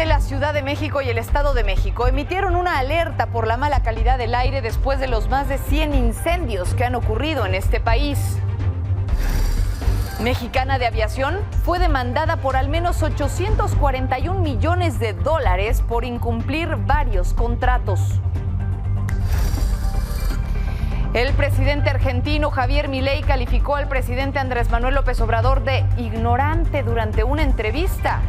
de la Ciudad de México y el Estado de México emitieron una alerta por la mala calidad del aire después de los más de 100 incendios que han ocurrido en este país. Mexicana de Aviación fue demandada por al menos 841 millones de dólares por incumplir varios contratos. El presidente argentino Javier Milei calificó al presidente Andrés Manuel López Obrador de ignorante durante una entrevista.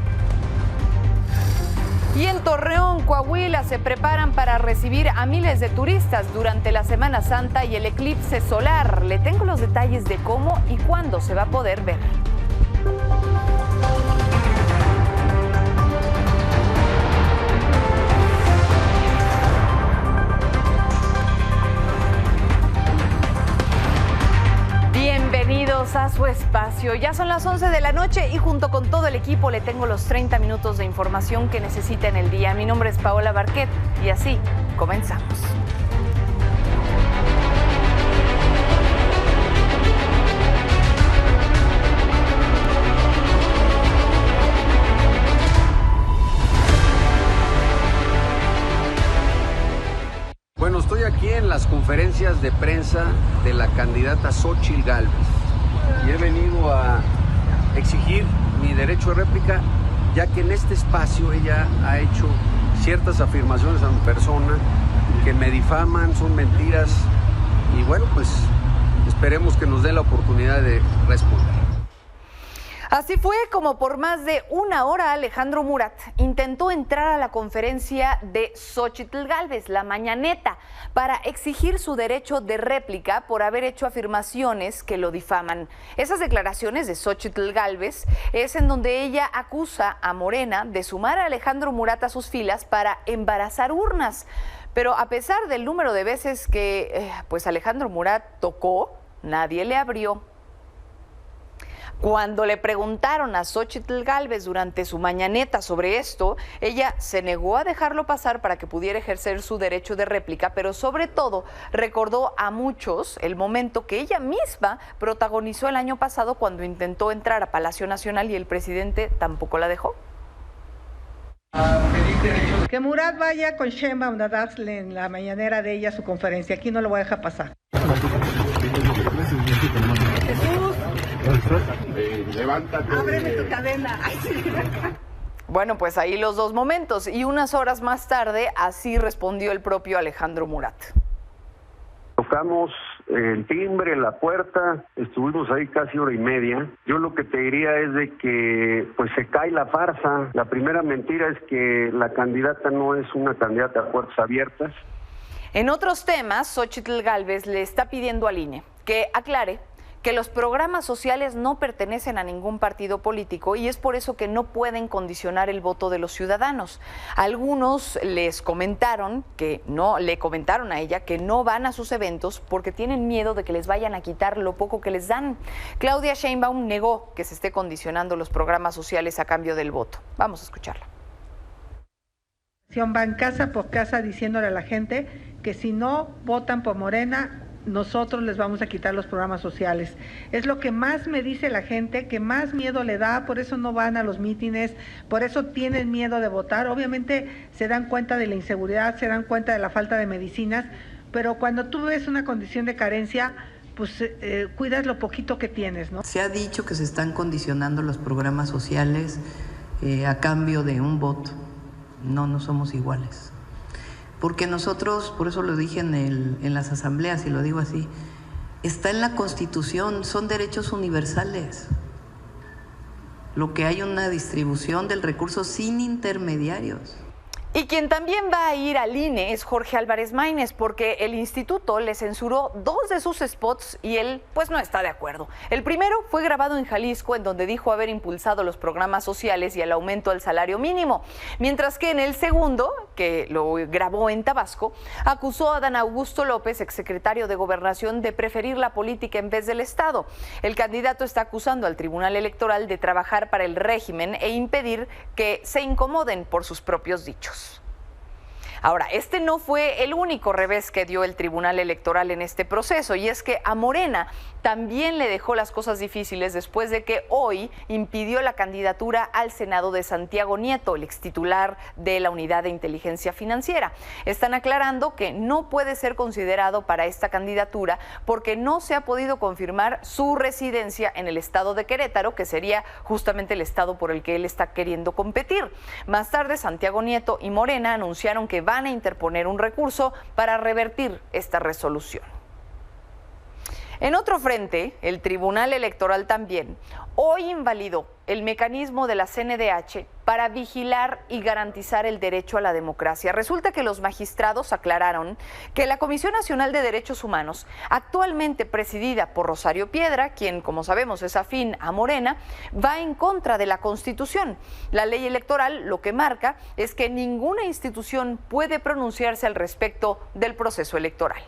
Y en Torreón, Coahuila, se preparan para recibir a miles de turistas durante la Semana Santa y el eclipse solar. Le tengo los detalles de cómo y cuándo se va a poder ver. Bienvenidos a su espacio. Ya son las 11 de la noche y junto con todo el equipo le tengo los 30 minutos de información que necesita en el día. Mi nombre es Paola Barquet y así comenzamos. Bueno, estoy aquí en las conferencias de prensa de la candidata Xóchitl Gálvez y he venido a exigir mi derecho de réplica, ya que en este espacio ella ha hecho ciertas afirmaciones a mi persona que me difaman, son mentiras y bueno, pues esperemos que nos dé la oportunidad de responder. Así fue como por más de una hora Alejandro Murat intentó entrar a la conferencia de Xóchitl Gálvez, la mañaneta, para exigir su derecho de réplica por haber hecho afirmaciones que lo difaman. Esas declaraciones de Xóchitl Gálvez es en donde ella acusa a Morena de sumar a Alejandro Murat a sus filas para embarazar urnas. Pero a pesar del número de veces que pues Alejandro Murat tocó, nadie le abrió. Cuando le preguntaron a Xóchitl Gálvez durante su mañaneta sobre esto, ella se negó a dejarlo pasar para que pudiera ejercer su derecho de réplica, pero sobre todo recordó a muchos el momento que ella misma protagonizó el año pasado cuando intentó entrar a Palacio Nacional y el presidente tampoco la dejó. Que Murat vaya con Sheinbaum a darle en la mañanera de ella su conferencia. Aquí no lo voy a dejar pasar. Jesús, levántate. ábreme tu cadena. Ay, sí. Bueno, pues ahí los dos momentos y unas horas más tarde así respondió el propio Alejandro Murat. Tocamos el timbre, la puerta, estuvimos ahí casi hora y media. Yo lo que te diría es de que pues se cae la farsa. La primera mentira es que la candidata no es una candidata a puertas abiertas. En otros temas, Xóchitl Gálvez le está pidiendo al INE que aclare que los programas sociales no pertenecen a ningún partido político y es por eso que no pueden condicionar el voto de los ciudadanos. Algunos le comentaron a ella que no van a sus eventos porque tienen miedo de que les vayan a quitar lo poco que les dan. Claudia Sheinbaum negó que se esté condicionando los programas sociales a cambio del voto. Vamos a escucharla. Van casa por casa diciéndole a la gente que si no votan por Morena, nosotros les vamos a quitar los programas sociales. Es lo que más me dice la gente, que más miedo le da, por eso no van a los mítines, por eso tienen miedo de votar. Obviamente se dan cuenta de la inseguridad, se dan cuenta de la falta de medicinas, pero cuando tú ves una condición de carencia, pues cuidas lo poquito que tienes, ¿no? Se ha dicho que se están condicionando los programas sociales a cambio de un voto. No somos iguales. Porque nosotros, por eso lo dije en las asambleas y lo digo así, está en la Constitución, son derechos universales. Lo que hay una distribución del recurso sin intermediarios. Y quien también va a ir al INE es Jorge Álvarez Maínez, porque el instituto le censuró 2 de sus spots y él pues no está de acuerdo. El primero fue grabado en Jalisco, en donde dijo haber impulsado los programas sociales y el aumento al salario mínimo, mientras que en el segundo, que lo grabó en Tabasco, acusó a Adán Augusto López, exsecretario de Gobernación, de preferir la política en vez del Estado. El candidato está acusando al Tribunal Electoral de trabajar para el régimen e impedir que se incomoden por sus propios dichos. Ahora, este no fue el único revés que dio el Tribunal Electoral en este proceso, y es que a Morena también le dejó las cosas difíciles después de que hoy impidió la candidatura al Senado de Santiago Nieto, el extitular de la Unidad de Inteligencia Financiera. Están aclarando que no puede ser considerado para esta candidatura porque no se ha podido confirmar su residencia en el estado de Querétaro, que sería justamente el estado por el que él está queriendo competir. Más tarde, Santiago Nieto y Morena anunciaron que van a interponer un recurso para revertir esta resolución. En otro frente, el Tribunal Electoral también hoy invalidó el mecanismo de la CNDH para vigilar y garantizar el derecho a la democracia. Resulta que los magistrados aclararon que la Comisión Nacional de Derechos Humanos, actualmente presidida por Rosario Piedra, quien, como sabemos, es afín a Morena, va en contra de la Constitución. La ley electoral lo que marca es que ninguna institución puede pronunciarse al respecto del proceso electoral.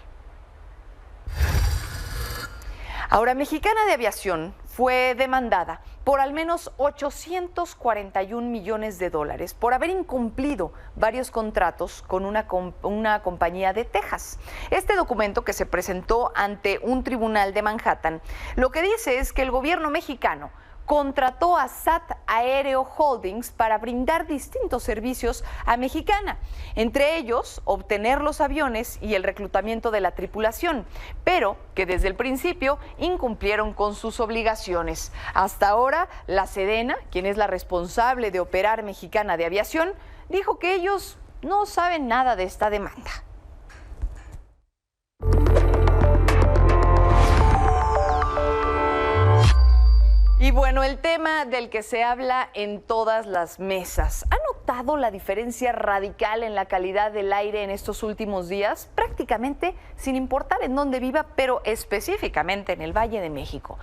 Ahora, Mexicana de Aviación fue demandada por al menos 841 millones de dólares por haber incumplido varios contratos con una compañía de Texas. Este documento, que se presentó ante un tribunal de Manhattan, lo que dice es que el gobierno mexicano contrató a SAT Aéreo Holdings para brindar distintos servicios a Mexicana, entre ellos obtener los aviones y el reclutamiento de la tripulación, pero que desde el principio incumplieron con sus obligaciones. Hasta ahora, la Sedena, quien es la responsable de operar Mexicana de Aviación, dijo que ellos no saben nada de esta demanda. Y bueno, el tema del que se habla en todas las mesas. ¿Ha notado la diferencia radical en la calidad del aire en estos últimos días? Prácticamente sin importar en dónde viva, pero específicamente en el Valle de México.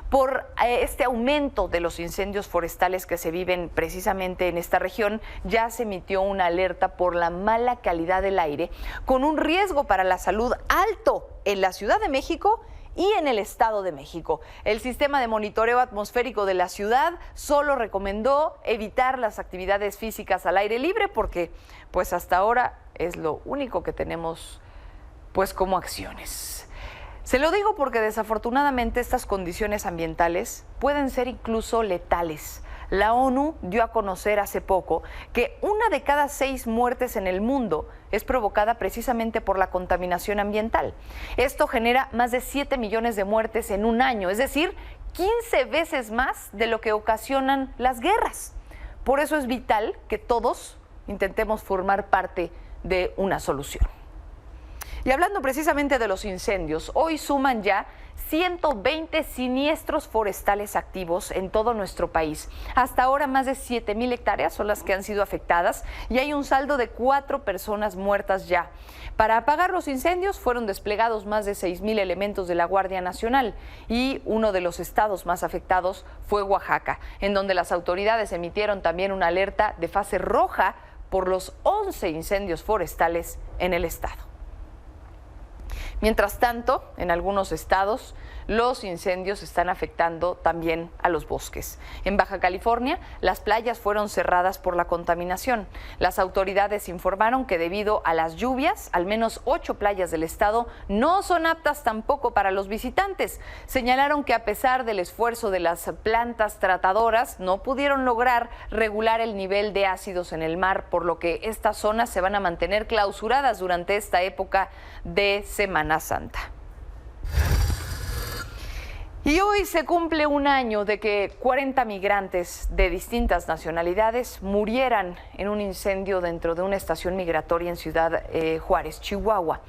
Por este aumento de los incendios forestales que se viven precisamente en esta región, ya se emitió una alerta por la mala calidad del aire, con un riesgo para la salud alto en la Ciudad de México y en el Estado de México. El sistema de monitoreo atmosférico de la ciudad solo recomendó evitar las actividades físicas al aire libre porque pues hasta ahora es lo único que tenemos pues como acciones. Se lo digo porque desafortunadamente estas condiciones ambientales pueden ser incluso letales. La ONU dio a conocer hace poco que 1 de cada 6 muertes en el mundo es provocada precisamente por la contaminación ambiental. Esto genera más de 7 millones de muertes en un año, es decir, 15 veces más de lo que ocasionan las guerras. Por eso es vital que todos intentemos formar parte de una solución. Y hablando precisamente de los incendios, hoy suman ya 120 siniestros forestales activos en todo nuestro país. Hasta ahora más de 7,000 hectáreas son las que han sido afectadas y hay un saldo de 4 personas muertas ya. Para apagar los incendios fueron desplegados más de 6,000 elementos de la Guardia Nacional y uno de los estados más afectados fue Oaxaca, en donde las autoridades emitieron también una alerta de fase roja por los 11 incendios forestales en el estado. Mientras tanto, en algunos estados, los incendios están afectando también a los bosques. En Baja California, las playas fueron cerradas por la contaminación. Las autoridades informaron que debido a las lluvias, al menos 8 playas del estado no son aptas tampoco para los visitantes. Señalaron que a pesar del esfuerzo de las plantas tratadoras, no pudieron lograr regular el nivel de ácidos en el mar, por lo que estas zonas se van a mantener clausuradas durante esta época de Semana Santa. Y hoy se cumple un año de que 40 migrantes de distintas nacionalidades murieran en un incendio dentro de una estación migratoria en Ciudad Juárez, Chihuahua.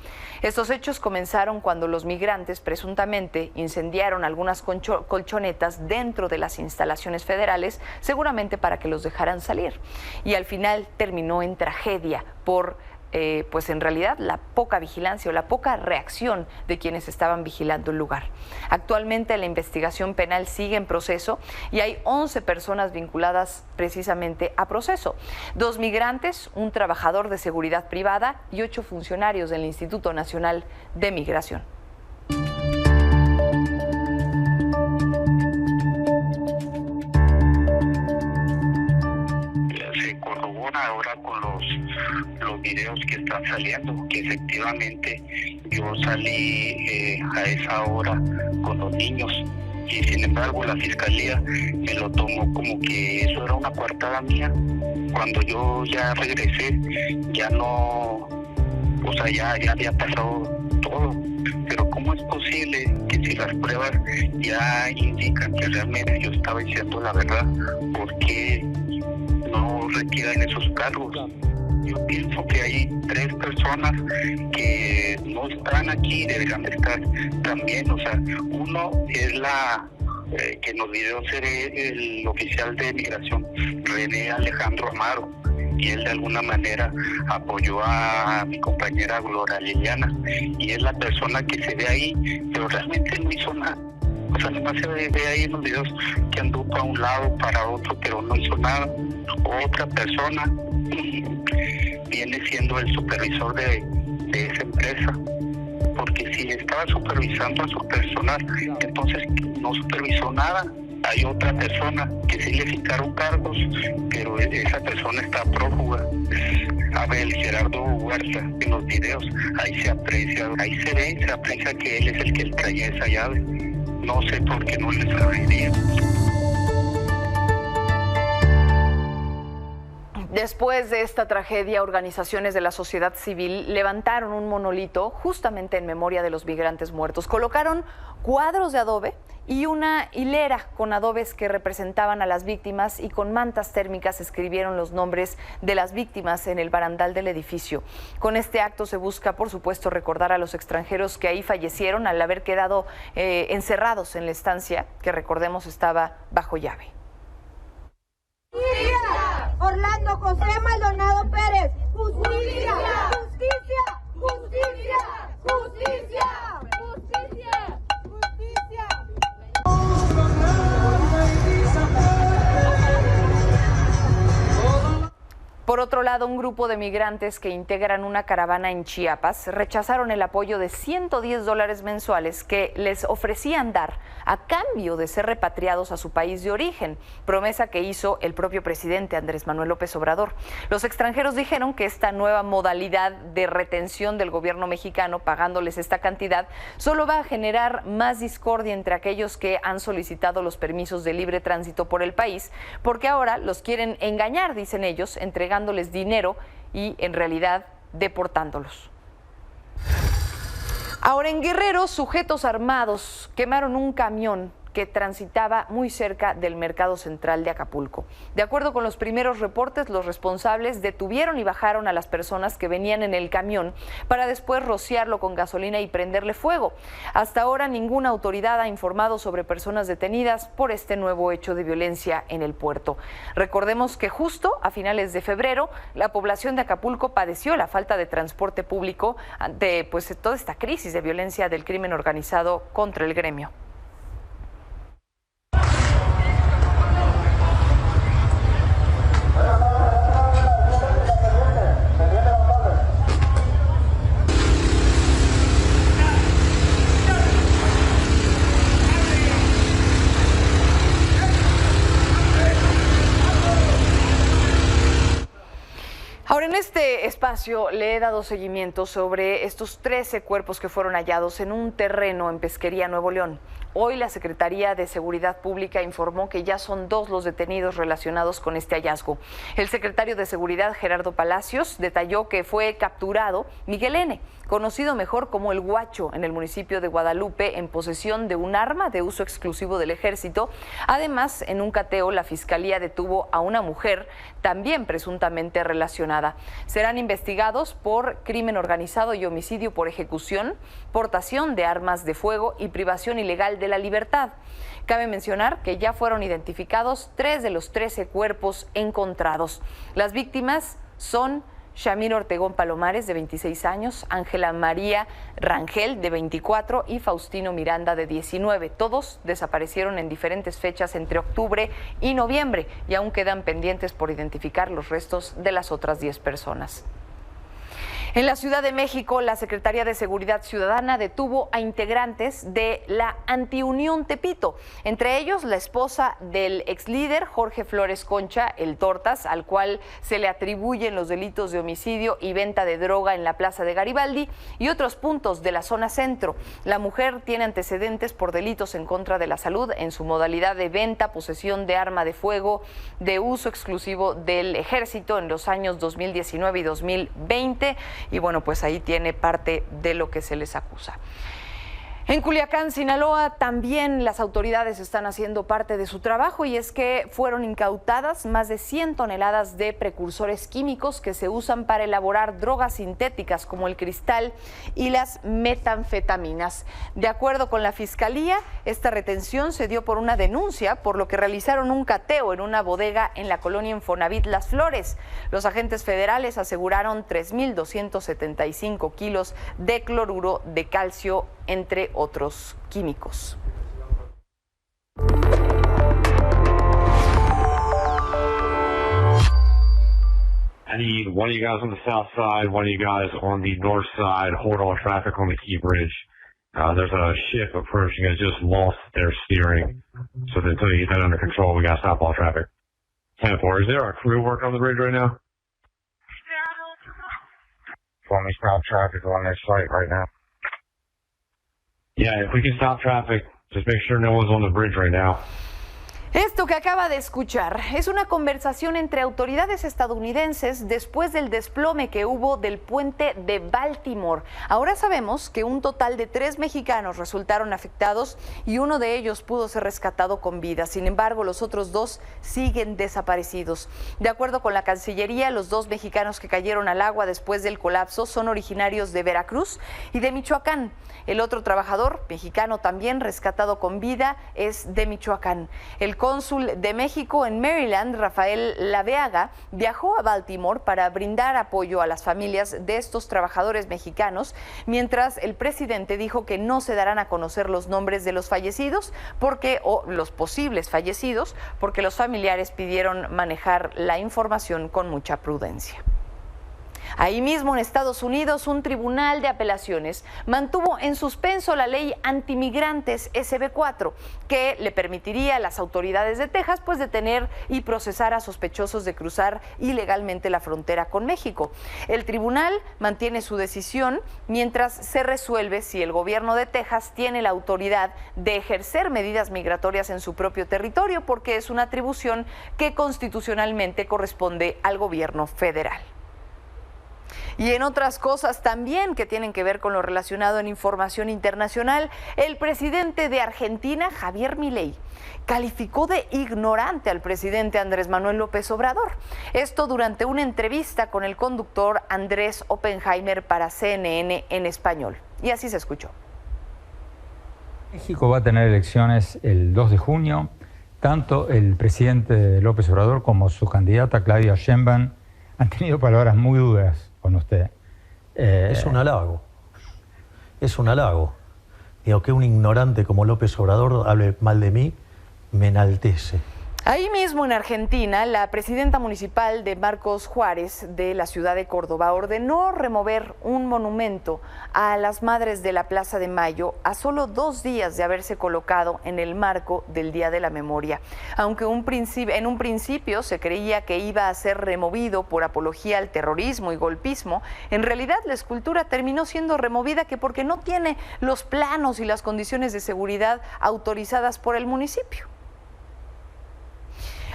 Estos hechos comenzaron cuando los migrantes presuntamente incendiaron algunas colchonetas dentro de las instalaciones federales, seguramente para que los dejaran salir. Y al final terminó en tragedia por pues en realidad la poca vigilancia o la poca reacción de quienes estaban vigilando el lugar. Actualmente la investigación penal sigue en proceso y hay 11 personas vinculadas precisamente a proceso. 2 migrantes, un trabajador de seguridad privada y 8 funcionarios del Instituto Nacional de Migración. Se corrobora ahora con los videos que están saliendo, que efectivamente yo salí a esa hora con los niños, y sin embargo la fiscalía me lo tomó como que eso era una coartada mía. Cuando yo ya regresé, ya no, o sea, ya había pasado todo. Pero ¿cómo es posible que si las pruebas ya indican que realmente yo estaba diciendo la verdad, por qué no retiran esos cargos? Yo pienso que hay 3 personas que no están aquí, deberían de estar también. O sea, uno es que en los videos se ve el oficial de migración, René Alejandro Amaro, y él de alguna manera apoyó a mi compañera Gloria Liliana, y es la persona que se ve ahí, pero realmente no hizo nada. O sea, nomás se ve ahí en los videos que anduvo para un lado, para otro, pero no hizo nada. Otra persona viene siendo el supervisor de esa empresa, porque si estaba supervisando a su personal, entonces no supervisó nada. Hay otra persona que sí le fijaron cargos, pero esa persona está prófuga. Abel Gerardo Huerta, en los videos, ahí se aprecia, ahí se aprecia que él es el que traía esa llave. No sé por qué no les abriría. Después de esta tragedia, organizaciones de la sociedad civil levantaron un monolito justamente en memoria de los migrantes muertos. Colocaron cuadros de adobe y una hilera con adobes que representaban a las víctimas, y con mantas térmicas escribieron los nombres de las víctimas en el barandal del edificio. Con este acto se busca, por supuesto, recordar a los extranjeros que ahí fallecieron al haber quedado encerrados en la estancia, que recordemos estaba bajo llave. ¡Justicia! Orlando José Maldonado Pérez. ¡Justicia! ¡Justicia! ¡Justicia! ¡Justicia! ¡Justicia! ¡Justicia! Por otro lado, un grupo de migrantes que integran una caravana en Chiapas rechazaron el apoyo de $110 mensuales que les ofrecían dar a cambio de ser repatriados a su país de origen, promesa que hizo el propio presidente Andrés Manuel López Obrador. Los extranjeros dijeron que esta nueva modalidad de retención del gobierno mexicano, pagándoles esta cantidad, solo va a generar más discordia entre aquellos que han solicitado los permisos de libre tránsito por el país, porque ahora los quieren engañar, dicen ellos, entregándoles dinero y en realidad deportándolos. Ahora en Guerrero, sujetos armados quemaron un camión que transitaba muy cerca del mercado central de Acapulco. De acuerdo con los primeros reportes, los responsables detuvieron y bajaron a las personas que venían en el camión para después rociarlo con gasolina y prenderle fuego. Hasta ahora ninguna autoridad ha informado sobre personas detenidas por este nuevo hecho de violencia en el puerto. Recordemos que justo a finales de febrero la población de Acapulco padeció la falta de transporte público ante toda esta crisis de violencia del crimen organizado contra el gremio. Ahora, en este espacio le he dado seguimiento sobre estos 13 cuerpos que fueron hallados en un terreno en Pesquería, Nuevo León. Hoy la Secretaría de Seguridad Pública informó que ya son 2 los detenidos relacionados con este hallazgo. El secretario de Seguridad, Gerardo Palacios, detalló que fue capturado Miguel N., conocido mejor como el Guacho, en el municipio de Guadalupe, en posesión de un arma de uso exclusivo del Ejército. Además, en un cateo, la Fiscalía detuvo a una mujer también presuntamente relacionada. Serán investigados por crimen organizado y homicidio por ejecución, portación de armas de fuego y privación ilegal de la libertad. Cabe mencionar que ya fueron identificados 3 de los 13 cuerpos encontrados. Las víctimas son Shamir Ortegón Palomares, de 26 años, Ángela María Rangel, de 24, y Faustino Miranda, de 19. Todos desaparecieron en diferentes fechas entre octubre y noviembre, y aún quedan pendientes por identificar los restos de las otras 10 personas. En la Ciudad de México, la Secretaría de Seguridad Ciudadana detuvo a integrantes de la Antiunión Tepito, entre ellos la esposa del ex líder Jorge Flores Concha, el Tortas, al cual se le atribuyen los delitos de homicidio y venta de droga en la Plaza de Garibaldi y otros puntos de la zona centro. La mujer tiene antecedentes por delitos en contra de la salud en su modalidad de venta, posesión de arma de fuego de uso exclusivo del Ejército en los años 2019 y 2020. Y bueno, pues ahí tiene parte de lo que se les acusa. En Culiacán, Sinaloa, también las autoridades están haciendo parte de su trabajo y es que fueron incautadas más de 100 toneladas de precursores químicos que se usan para elaborar drogas sintéticas como el cristal y las metanfetaminas. De acuerdo con la Fiscalía, esta retención se dio por una denuncia, por lo que realizaron un cateo en una bodega en la colonia Infonavit Las Flores. Los agentes federales aseguraron 3.275 kilos de cloruro de calcio, entre otros químicos. I need one of you guys on the south side, one of you guys on the north side, hold all traffic on the Key Bridge. There's a ship approaching, has just lost their steering. So until you get that under control, we gotta stop all traffic. 10-4, is there a crew working on the bridge right now? Want me to stop traffic on their site right now? Yeah, if we can stop traffic, just make sure no one's on the bridge right now. Esto que acaba de escuchar es una conversación entre autoridades estadounidenses después del desplome que hubo del puente de Baltimore. Ahora sabemos que un total de 3 mexicanos resultaron afectados y uno de ellos pudo ser rescatado con vida. Sin embargo, los otros 2 siguen desaparecidos. De acuerdo con la Cancillería, los 2 mexicanos que cayeron al agua después del colapso son originarios de Veracruz y de Michoacán. El otro trabajador, mexicano también rescatado con vida, es de Michoacán. El cónsul de México en Maryland, Rafael Laveaga, viajó a Baltimore para brindar apoyo a las familias de estos trabajadores mexicanos, mientras el presidente dijo que no se darán a conocer los nombres de los fallecidos o los posibles fallecidos, porque los familiares pidieron manejar la información con mucha prudencia. Ahí mismo en Estados Unidos, un tribunal de apelaciones mantuvo en suspenso la ley antimigrantes SB4, que le permitiría a las autoridades de Texas detener y procesar a sospechosos de cruzar ilegalmente la frontera con México. El tribunal mantiene su decisión mientras se resuelve si el gobierno de Texas tiene la autoridad de ejercer medidas migratorias en su propio territorio, porque es una atribución que constitucionalmente corresponde al gobierno federal. Y en otras cosas también que tienen que ver con lo relacionado en información internacional, el presidente de Argentina, Javier Milei, calificó de ignorante al presidente Andrés Manuel López Obrador. Esto durante una entrevista con el conductor Andrés Oppenheimer para CNN en español. Y así se escuchó. México va a tener elecciones el 2 de junio. Tanto el presidente López Obrador como su candidata Claudia Sheinbaum han tenido palabras muy duras con usted. Es un halago. Es un halago. Digo, que un ignorante como López Obrador hable mal de mí, me enaltece. Ahí mismo en Argentina, la presidenta municipal de Marcos Juárez de la ciudad de Córdoba ordenó remover un monumento a las madres de la Plaza de Mayo a solo 2 días de haberse colocado en el marco del Día de la Memoria. Aunque en un principio se creía que iba a ser removido por apología al terrorismo y golpismo, en realidad la escultura terminó siendo removida porque no tiene los planos y las condiciones de seguridad autorizadas por el municipio.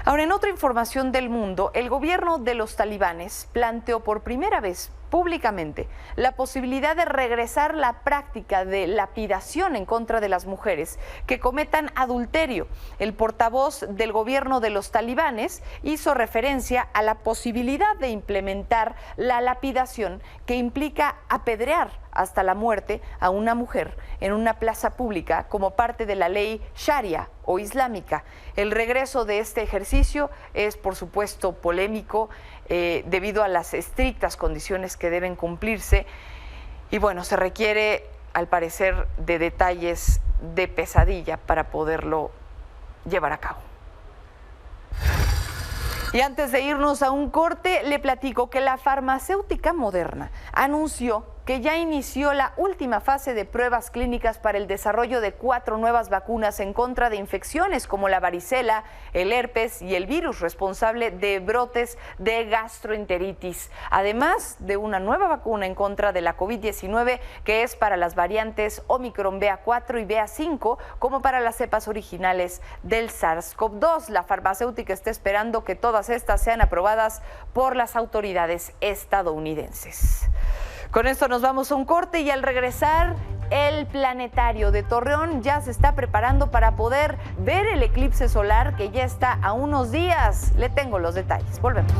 Ahora, en otra información del mundo, el gobierno de los talibanes planteó por primera vez públicamente la posibilidad de regresar la práctica de lapidación en contra de las mujeres que cometan adulterio. El portavoz del gobierno de los talibanes hizo referencia a la posibilidad de implementar la lapidación, que implica apedrear hasta la muerte a una mujer en una plaza pública como parte de la ley Sharia o islámica. El regreso de este ejercicio es, por supuesto, polémico debido a las estrictas condiciones que deben cumplirse y bueno, se requiere al parecer de detalles de pesadilla para poderlo llevar a cabo. Y antes de irnos a un corte, le platico que la farmacéutica Moderna anunció que ya inició la última fase de pruebas clínicas para el desarrollo de 4 nuevas vacunas en contra de infecciones como la varicela, el herpes y el virus responsable de brotes de gastroenteritis, además de una nueva vacuna en contra de la COVID-19 que es para las variantes Omicron BA4 y BA5 como para las cepas originales del SARS-CoV-2. La farmacéutica está esperando que todas estas sean aprobadas por las autoridades estadounidenses. Con esto nos vamos a un corte y al regresar, el planetario de Torreón ya se está preparando para poder ver el eclipse solar que ya está a unos días. Le tengo los detalles. Volvemos.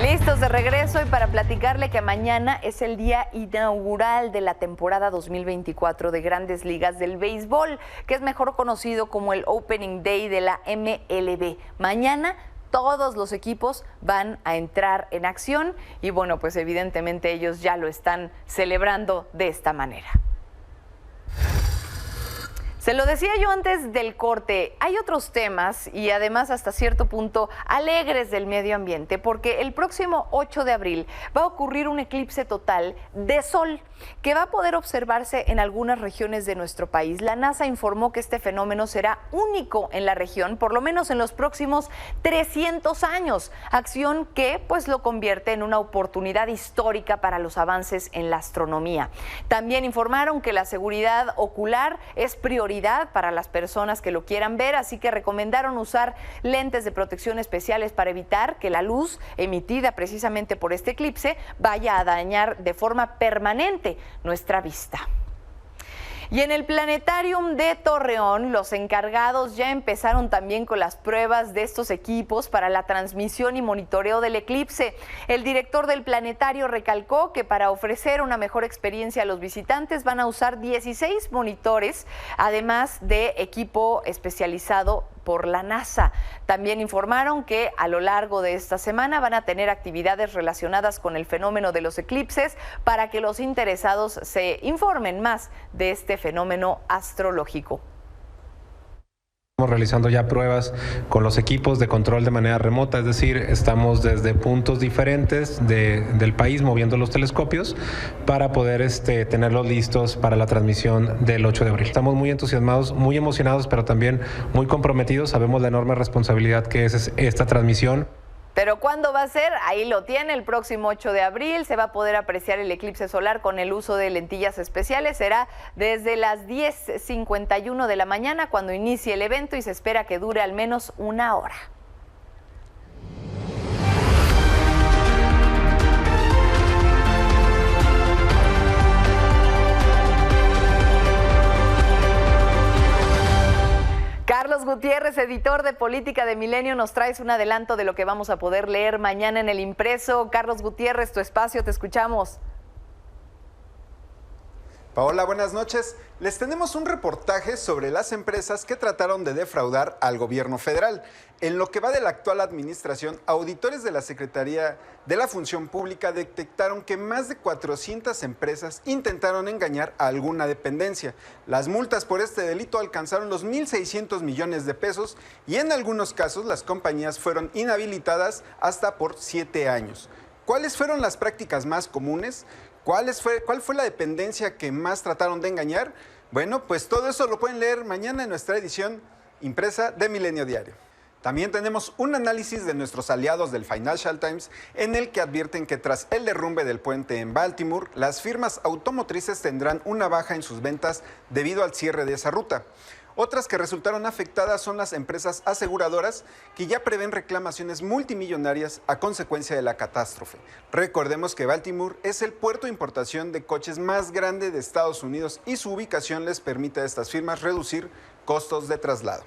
Listos de regreso y para platicarle que mañana es el día inaugural de la temporada 2024 de Grandes Ligas del Béisbol, que es mejor conocido como el Opening Day de la MLB. Mañana todos los equipos van a entrar en acción y bueno, pues evidentemente ellos ya lo están celebrando de esta manera. Se lo decía yo antes del corte, hay otros temas y además hasta cierto punto alegres del medio ambiente, porque el próximo 8 de abril va a ocurrir un eclipse total de sol que va a poder observarse en algunas regiones de nuestro país. La NASA informó que este fenómeno será único en la región, por lo menos en los próximos 300 años, acción que pues lo convierte en una oportunidad histórica para los avances en la astronomía. También informaron que la seguridad ocular es prioridad para las personas que lo quieran ver, así que recomendaron usar lentes de protección especiales para evitar que la luz emitida precisamente por este eclipse vaya a dañar de forma permanente nuestra vista. Y en el Planetarium de Torreón, los encargados ya empezaron también con las pruebas de estos equipos para la transmisión y monitoreo del eclipse. El director del planetario recalcó que para ofrecer una mejor experiencia a los visitantes van a usar 16 monitores, además de equipo especializado por la NASA. También informaron que a lo largo de esta semana van a tener actividades relacionadas con el fenómeno de los eclipses para que los interesados se informen más de este fenómeno astrológico. Estamos realizando ya pruebas con los equipos de control de manera remota, es decir, estamos desde puntos diferentes del país moviendo los telescopios para poder tenerlos listos para la transmisión del 8 de abril. Estamos muy entusiasmados, muy emocionados, pero también muy comprometidos. Sabemos la enorme responsabilidad que es esta transmisión. Pero ¿cuándo va a ser? Ahí lo tiene, el próximo 8 de abril se va a poder apreciar el eclipse solar con el uso de lentillas especiales. Será desde las 10:51 de la mañana cuando inicie el evento y se espera que dure al menos una hora. Carlos Gutiérrez, editor de Política de Milenio, nos traes un adelanto de lo que vamos a poder leer mañana en el impreso. Carlos Gutiérrez, tu espacio, te escuchamos. Paola, buenas noches. Les tenemos un reportaje sobre las empresas que trataron de defraudar al gobierno federal. En lo que va de la actual administración, auditores de la Secretaría de la Función Pública detectaron que más de 400 empresas intentaron engañar a alguna dependencia. Las multas por este delito alcanzaron los 1.600 millones de pesos y en algunos casos las compañías fueron inhabilitadas hasta por 7 años. ¿Cuáles fueron las prácticas más comunes? ¿Cuál fue la dependencia que más trataron de engañar? Bueno, pues todo eso lo pueden leer mañana en nuestra edición impresa de Milenio Diario. También tenemos un análisis de nuestros aliados del Financial Times en el que advierten que tras el derrumbe del puente en Baltimore, las firmas automotrices tendrán una baja en sus ventas debido al cierre de esa ruta. Otras que resultaron afectadas son las empresas aseguradoras que ya prevén reclamaciones multimillonarias a consecuencia de la catástrofe. Recordemos que Baltimore es el puerto de importación de coches más grande de Estados Unidos y su ubicación les permite a estas firmas reducir costos de traslado.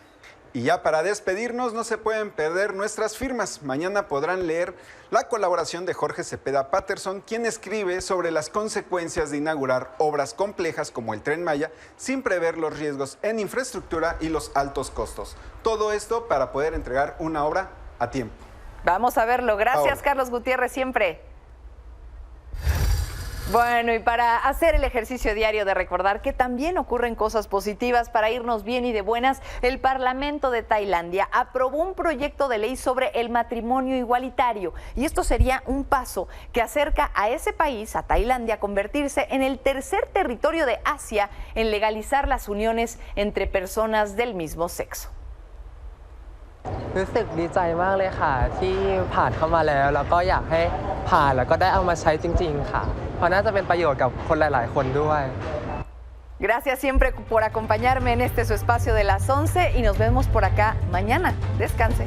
Y ya para despedirnos, no se pueden perder nuestras firmas. Mañana podrán leer la colaboración de Jorge Cepeda Patterson, quien escribe sobre las consecuencias de inaugurar obras complejas como el Tren Maya sin prever los riesgos en infraestructura y los altos costos. Todo esto para poder entregar una obra a tiempo. Vamos a verlo. Gracias, Carlos Gutiérrez, siempre. Bueno, y para hacer el ejercicio diario de recordar que también ocurren cosas positivas, para irnos bien y de buenas, el Parlamento de Tailandia aprobó un proyecto de ley sobre el matrimonio igualitario. Y esto sería un paso que acerca a ese país, a Tailandia, a convertirse en el tercer territorio de Asia en legalizar las uniones entre personas del mismo sexo. รู้สึกดีใจมากเลยค่ะที่ผ่านเข้ามาแล้วก็อยากให้ผ่านแล้วก็ได้เอามาใช้จริงๆค่ะเพราะน่าจะเป็นประโยชน์กับคนหลายๆคนด้วย Gracias siempre por acompañarme en este su espacio de las 11 y nos vemos por acá mañana. Descanse.